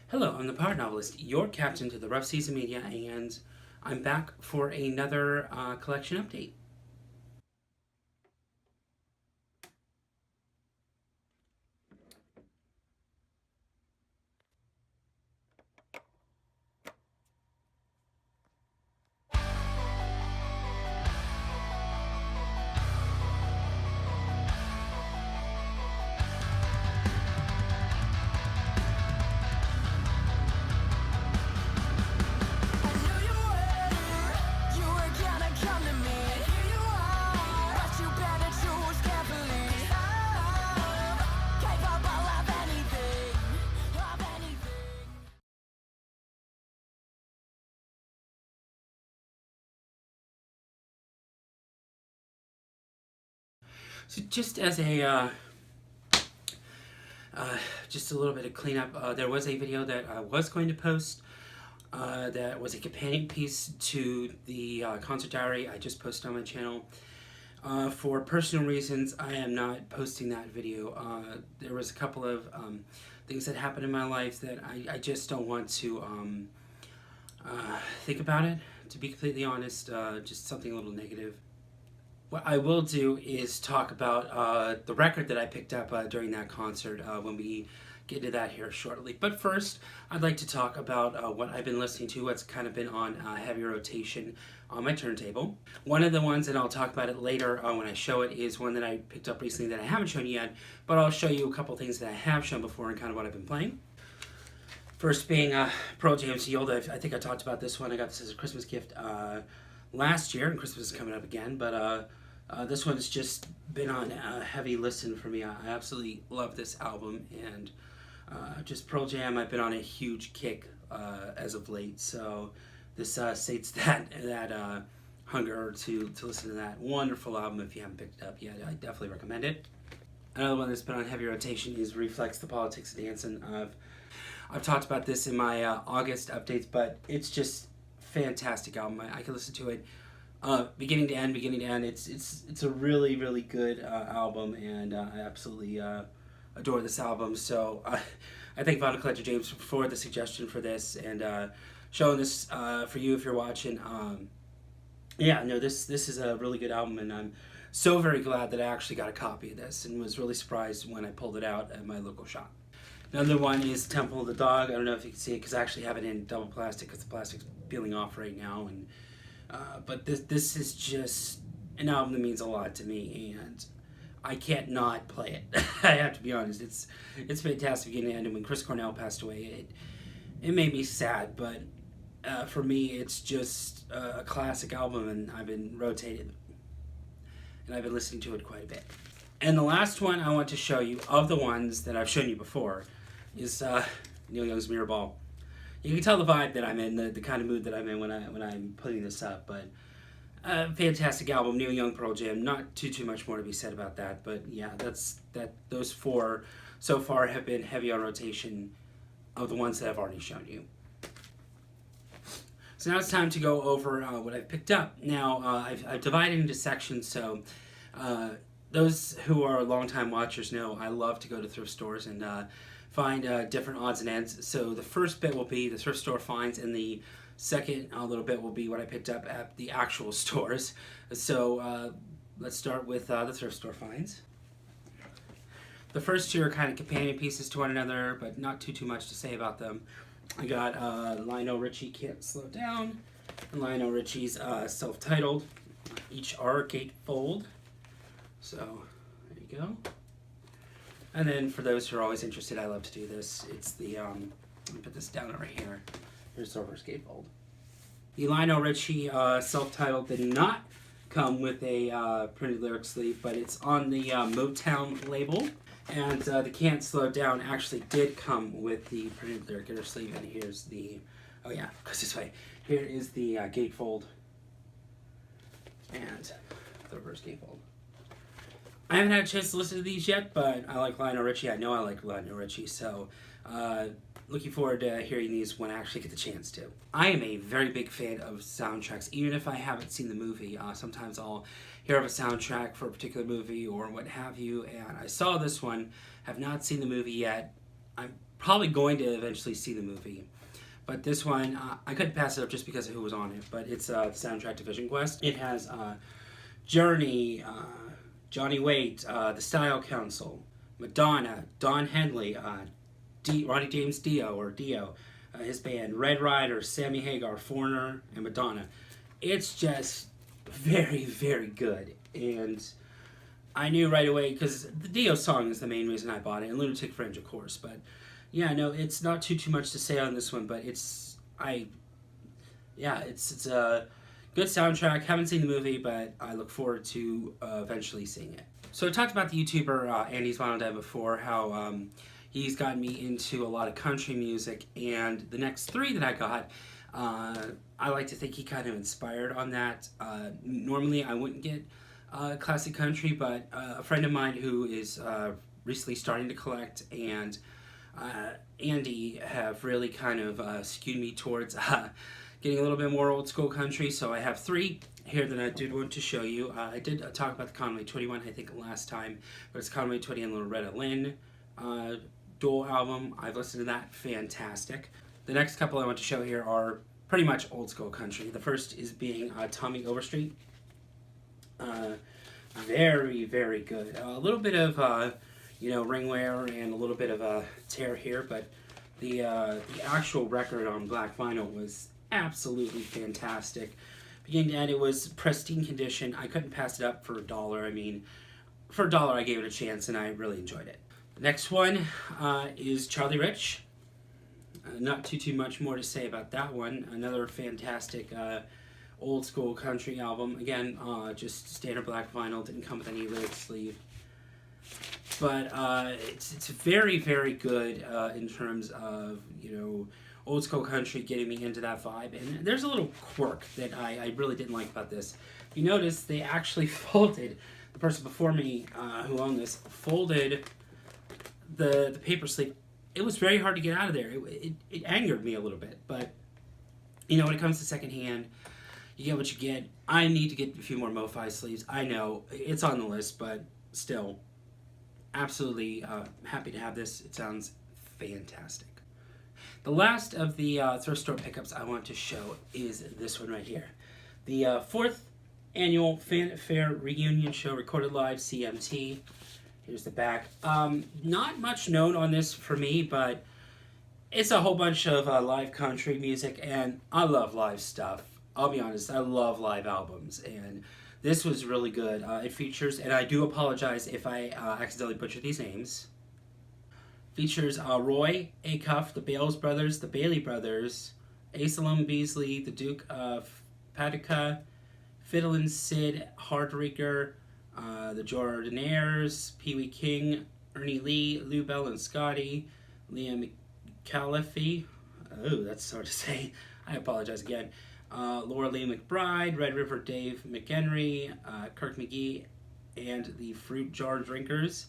Hello, I'm the Power Novelist, your captain to the Rough Season Media, and I'm back for another collection update. So just as just a little bit of cleanup, there was a video that I was going to post that was a companion piece to the concert diary I just posted on my channel. For personal reasons, I am not posting that video. There was a couple of things that happened in my life that I just don't want to think about it, to be completely honest. Just something a little negative. What I will do is talk about the record that I picked up during that concert when we get to that here shortly. But first, I'd like to talk about what I've been listening to, what's kind of been on heavy rotation on my turntable. One of the ones, and I'll talk about it later when I show it, is one that I picked up recently that I haven't shown you yet, but I'll show you a couple things that I have shown before and kind of what I've been playing. First being Pearl Jam's Yield. I think I talked about this one. I got this as a Christmas gift last year, and Christmas is coming up again, but this one's just been on a heavy listen for me. I absolutely love this album, and just Pearl Jam, I've been on a huge kick as of late, so this sates that hunger to listen to that wonderful album. If you haven't picked it up yet, I definitely recommend it. Another one that's been on heavy rotation is Reflex, The Politics of Dancing. I've talked about this in my August updates, but it's just fantastic album. I can listen to it beginning to end. It's a really, really good album, and I absolutely adore this album. So I thank Vinyl Collector James for the suggestion for this, and showing this for you if you're watching. Yeah, no, this is a really good album, and I'm so very glad that I actually got a copy of this, and was really surprised when I pulled it out at my local shop. Another one is Temple of the Dog. I don't know if you can see it because I actually have it in double plastic because the plastic's peeling off right now, and but this is just an album that means a lot to me, and I can't not play it. I have to be honest. It's fantastic beginning to end. And when Chris Cornell passed away, it made me sad, but for me, it's just a classic album, and I've been rotating, and I've been listening to it quite a bit. And the last one I want to show you, of the ones that I've shown you before, is Neil Young's Mirror Ball. You can tell the vibe that I'm in, the kind of mood that I'm in when I'm putting this up. But fantastic album, Neil Young, Pearl Jam. Not too much more to be said about that. But yeah, those four so far have been heavy on rotation of the ones that I've already shown you. So now it's time to go over what I've picked up. Now I've divided into sections. So those who are longtime watchers know I love to go to thrift stores and find different odds and ends. So the first bit will be the thrift store finds, and the second little bit will be what I picked up at the actual stores. So let's start with the thrift store finds. The first two are kind of companion pieces to one another, but not too much to say about them. I got Lionel Richie, Can't Slow Down, and Lionel Richie's self-titled. Each are gatefold. So there you go. And then for those who are always interested, I love to do this. It's the, let me put this down over here. Here's the reverse gatefold. The Lionel Richie self-titled did not come with a printed lyric sleeve, but it's on the Motown label. And the Can't Slow Down actually did come with the printed lyric sleeve. And here's the, oh yeah, goes this way. Here is the gatefold and the reverse gatefold. I haven't had a chance to listen to these yet, but I like Lionel Richie. I know I like Lionel Richie, so looking forward to hearing these when I actually get the chance to. I am a very big fan of soundtracks, even if I haven't seen the movie. Sometimes I'll hear of a soundtrack for a particular movie or what have you, and I saw this one, have not seen the movie yet, I'm probably going to eventually see the movie. But this one, I couldn't pass it up just because of who was on it. But it's the soundtrack to Vision Quest. It has Journey, Johnny Waite, The Style Council, Madonna, Don Henley, Ronnie James Dio, his band, Red Rider, Sammy Hagar, Foreigner, and Madonna. It's just very, very good. And I knew right away, because the Dio song is the main reason I bought it, and Lunatic Fringe, of course. But yeah, no, it's not too much to say on this one, but it's a good soundtrack. Haven't seen the movie, but I look forward to eventually seeing it. So I talked about the YouTuber Andy's Vinyl Dad before, how he's gotten me into a lot of country music, and the next three that I got, I like to think he kind of inspired on that. Normally I wouldn't get classic country, but a friend of mine who is recently starting to collect, and Andy have really kind of skewed me towards getting a little bit more old school country. So I have three here that I did want to show you. I did talk about the Conway 21, I think, last time, but it's Conway 20 and Loretta Lynn dual album. I've listened to that. Fantastic. The next couple I want to show here are pretty much old school country. The first is being Tommy Overstreet. Very, very good. A little bit of ring wear and a little bit of a tear here, but the actual record on black vinyl was absolutely fantastic. Beginning to end, it was pristine condition. I couldn't pass it up for $1. I mean, for $1, I gave it a chance, and I really enjoyed it. The next one is Charlie Rich. Not too much more to say about that one. Another fantastic old school country album. Again, just standard black vinyl. Didn't come with any lyric sleeve. But it's very, very good in terms of, old school country, getting me into that vibe. And there's a little quirk that I really didn't like about this. If you notice, they actually folded, the person before me who owned this, folded the paper sleeve. It was very hard to get out of there. It angered me a little bit. But, when it comes to secondhand, you get what you get. I need to get a few more MoFi sleeves. I know, it's on the list, but still, absolutely happy to have this. It sounds fantastic. The last of the thrift store pickups I want to show is this one right here. The 4th annual Fanfare Reunion Show, recorded live, CMT. Here's the back. Not much known on this for me, but it's a whole bunch of live country music, and I love live stuff. I'll be honest, I love live albums, and this was really good. It features, and I do apologize if I accidentally butcher these names, features Roy Acuff, the Bales Brothers, the Bailey Brothers, Asalom Beasley, the Duke of Paducah, Fiddlin' Sid Hardrigger, the Jordanaires, Pee Wee King, Ernie Lee, Lou Bell and Scotty, Liam McAuliffe, oh, that's hard to say, I apologize again, Laura Lee McBride, Red River Dave McHenry, Kirk McGee, and the Fruit Jar Drinkers,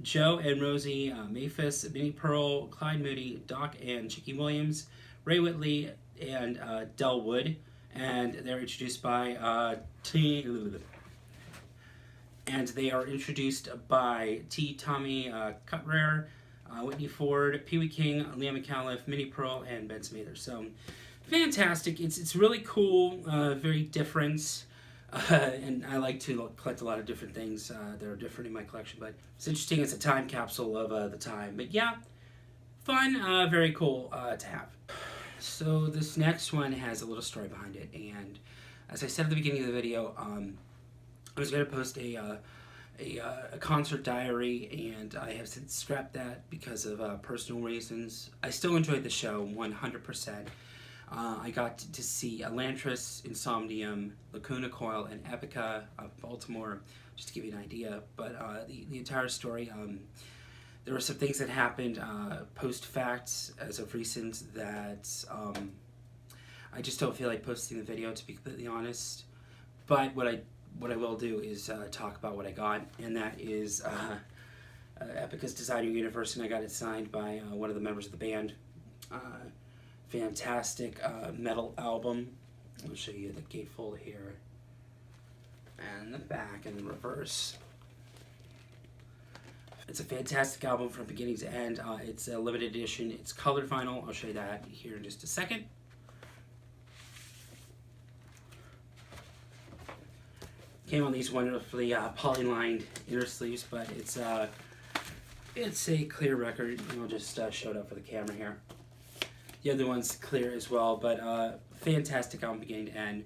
Joe and Rosie Maphis, Minnie Pearl, Clyde Moody, Doc and Chicky Williams, Ray Whitley, and Del Wood, and they're introduced by Tommy Cutrer, Whitney Ford, Pee Wee King, Liam McAuliffe, Minnie Pearl, and Ben Smather. So, fantastic. It's really cool, very different, and I like to collect a lot of different things that are different in my collection, but it's interesting. It's a time capsule of the time. But yeah, fun, very cool to have. So this next one has a little story behind it, and as I said at the beginning of the video, I was going to post a concert diary, and I have since scrapped that because of personal reasons. I still enjoyed the show 100%. I got to see Elantris, Insomnium, Lacuna Coil, and Epica of Baltimore, just to give you an idea. But the entire story, there were some things that happened post-fact as of recent that I just don't feel like posting the video, to be completely honest. But what I will do is talk about what I got, and that is Epica's Designer Universe, and I got it signed by one of the members of the band. Fantastic metal album. I'll show you the gatefold here, and the back and the reverse. It's a fantastic album from beginning to end. It's a limited edition. It's colored vinyl. I'll show you that here in just a second. Came on these wonderfully polylined inner sleeves, but it's a clear record. I'll just show it up for the camera here. The other one's clear as well, but fantastic album beginning to end.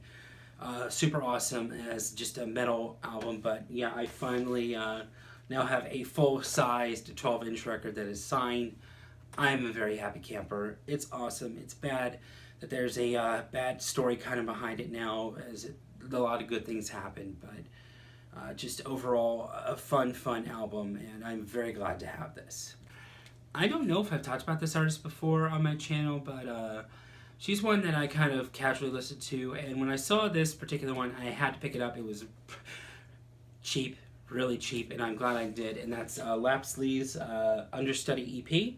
Super awesome as just a metal album, but yeah, I finally now have a full-sized 12-inch record that is signed. I'm a very happy camper. It's awesome. It's bad that there's a bad story kind of behind it now, as a lot of good things happen, but just overall a fun album, and I'm very glad to have this. I don't know if I've talked about this artist before on my channel, but she's one that I kind of casually listened to, and when I saw this particular one, I had to pick it up. It was cheap, really cheap, and I'm glad I did, and that's Lapsley's Understudy EP.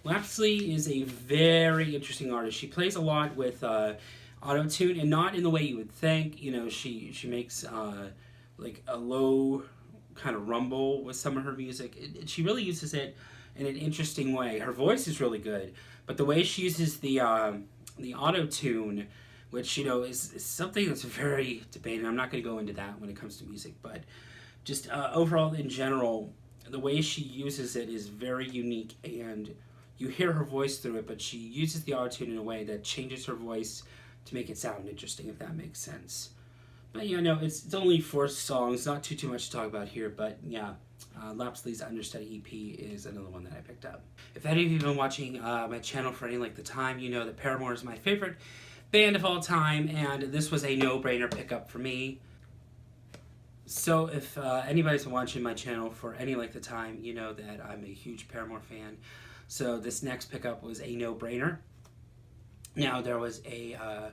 Lapsley is a very interesting artist. She plays a lot with auto-tune, and not in the way you would think. You know, she makes like a low kind of rumble with some of her music. She really uses it in an interesting way. Her voice is really good, but the way she uses the auto-tune, which, you know, is something that's very debated. I'm not going to go into that when it comes to music, but just overall in general, the way she uses it is very unique, and you hear her voice through it, but she uses the auto-tune in a way that changes her voice to make it sound interesting, if that makes sense. But yeah, no, it's only 4 songs, not too much to talk about here, but yeah, Lapsley's Understudy EP is another one that I picked up. If any of you have been watching my channel for any length of time, you know that Paramore is my favorite band of all time, and this was a no-brainer pickup for me. So if anybody's been watching my channel for any length of time, you know that I'm a huge Paramore fan. So this next pickup was a no-brainer. Now there was a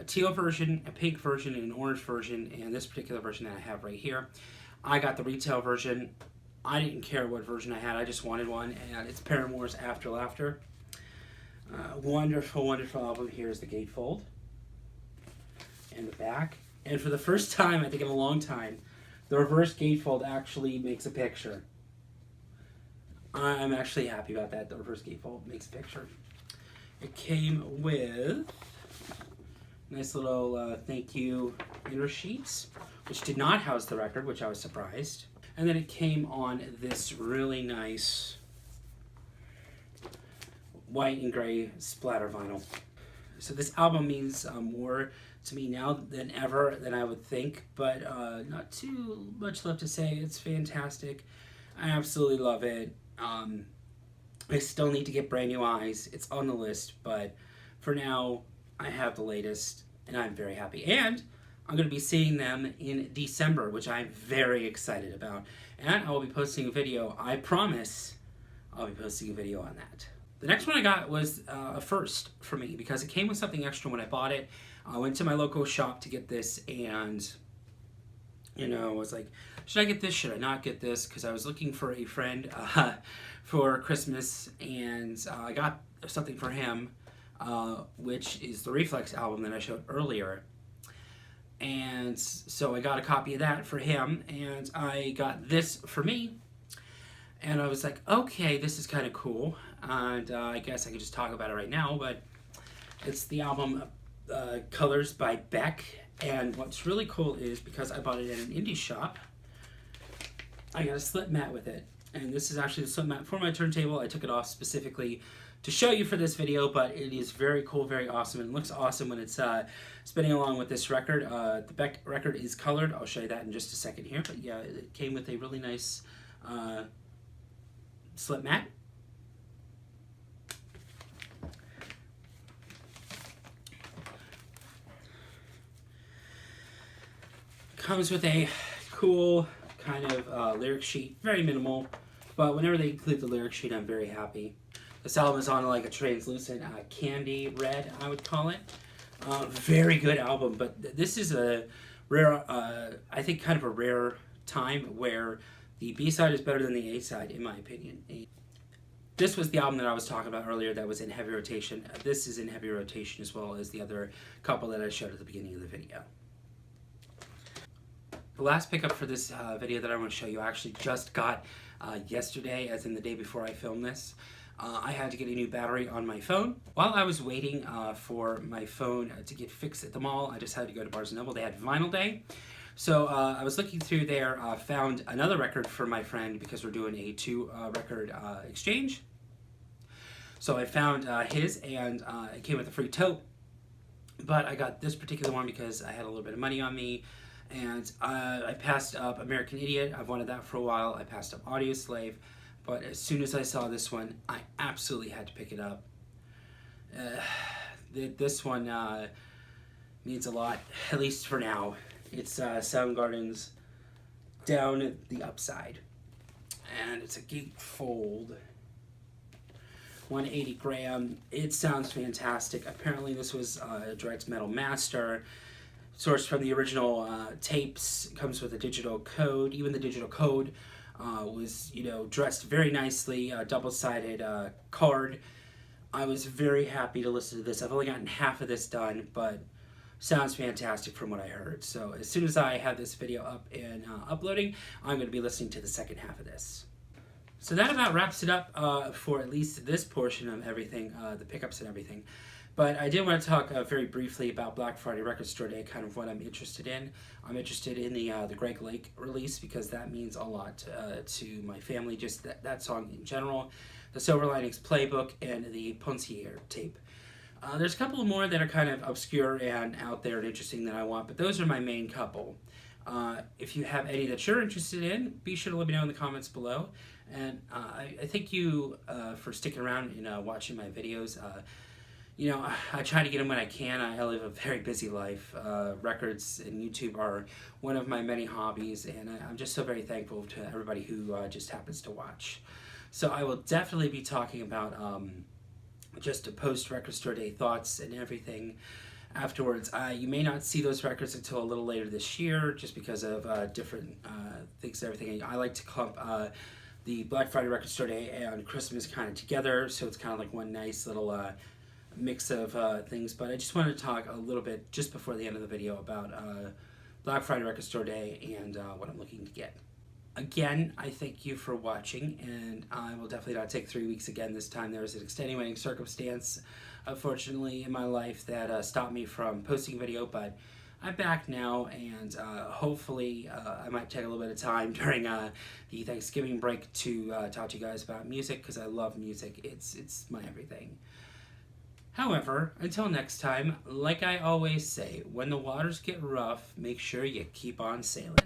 teal version, a pink version, and an orange version, and this particular version that I have right here. I got the retail version. I didn't care what version I had, I just wanted one, and it's Paramore's After Laughter. Wonderful album. Here's the gatefold and the back. And for the first time, I think in a long time, the reverse gatefold actually makes a picture. I'm actually happy about that. The reverse gatefold makes a picture. It came with nice little thank you inner sheets, which did not house the record, which I was surprised. And then it came on this really nice white and gray splatter vinyl. So this album means more to me now than ever than I would think, but not too much left to say. It's fantastic. I absolutely love it. I still need to get Brand New Eyes. It's on the list, but for now, I have the latest, and I'm very happy. And I'm going to be seeing them in December, which I'm very excited about. And I will be posting a video. I promise I'll be posting a video on that. The next one I got was a first for me, because it came with something extra when I bought it. I went to my local shop to get this, and you know, I was like, should I get this? Should I not get this? Because I was looking for a friend for Christmas, and I got something for him, which is the Reflex album that I showed earlier. And so I got a copy of that for him, and I got this for me. And I was like, okay, this is kind of cool. And I guess I could just talk about it right now, but it's the album Colors by Beck. And what's really cool is, because I bought it at an indie shop, I got a slip mat with it. And this is actually the slip mat for my turntable. I took it off specifically to show you for this video, but it is very cool, very awesome, and it looks awesome when it's spinning along with this record. The Beck record is colored. I'll show you that in just a second here. But yeah, it came with a really nice slip mat. Comes with a cool kind of lyric sheet, very minimal, but whenever they include the lyric sheet, I'm very happy. This album is on like a translucent candy red, I would call it. Very good album, but this is a rare, I think kind of a rare time where the B-side is better than the A-side, in my opinion. This was the album that I was talking about earlier that was in heavy rotation. This is in heavy rotation as well as the other couple that I showed at the beginning of the video. The last pickup for this video that I want to show you, I actually just got yesterday, as in the day before I filmed this. I had to get a new battery on my phone. While I was waiting for my phone to get fixed at the mall, I decided to go to Barnes & Noble. They had Vinyl Day. So I was looking through there, found another record for my friend because we're doing a two-record exchange. So I found his, and it came with a free tote. But I got this particular one because I had a little bit of money on me. And I passed up American Idiot. I've wanted that for a while. I passed up Audio Slave. But as soon as I saw this one, I absolutely had to pick it up. This one means a lot, at least for now. It's Soundgarden's Down the Upside. And it's a gatefold. 180 gram. It sounds fantastic. Apparently this was a direct metal master. Sourced from the original tapes. Comes with a digital code. Even the digital code was, dressed very nicely, double-sided card. I was very happy to listen to this. I've only gotten half of this done, but sounds fantastic from what I heard. So as soon as I have this video up and uploading, I'm going to be listening to the second half of this. So that about wraps it up for at least this portion of everything, the pickups and everything. But I did want to talk very briefly about Black Friday Record Store Day, kind of what I'm interested in. I'm interested in the Greg Lake release because that means a lot to my family, just that song in general. The Silver Linings Playbook and the Poncier tape. There's a couple more that are kind of obscure and out there and interesting that I want, but those are my main couple. If you have any that you're interested in, be sure to let me know in the comments below. And I thank you for sticking around and watching my videos. I try to get them when I can. I live a very busy life. Records and YouTube are one of my many hobbies, and I'm just so very thankful to everybody who just happens to watch. So I will definitely be talking about just a post-Record Store Day thoughts and everything afterwards. You may not see those records until a little later this year, just because of different things and everything. I like to clump the Black Friday Record Store Day and Christmas kind of together, so it's kind of like one nice little mix of things. But I just wanted to talk a little bit just before the end of the video about Black Friday Record Store Day and what I'm looking to get. Again, I thank you for watching, and I will definitely not take 3 weeks again this time. There was an extenuating circumstance, unfortunately, in my life that stopped me from posting a video, but I'm back now, and hopefully I might take a little bit of time during the Thanksgiving break to talk to you guys about music, because I love music. It's my everything. However, until next time, like I always say, when the waters get rough, make sure you keep on sailing.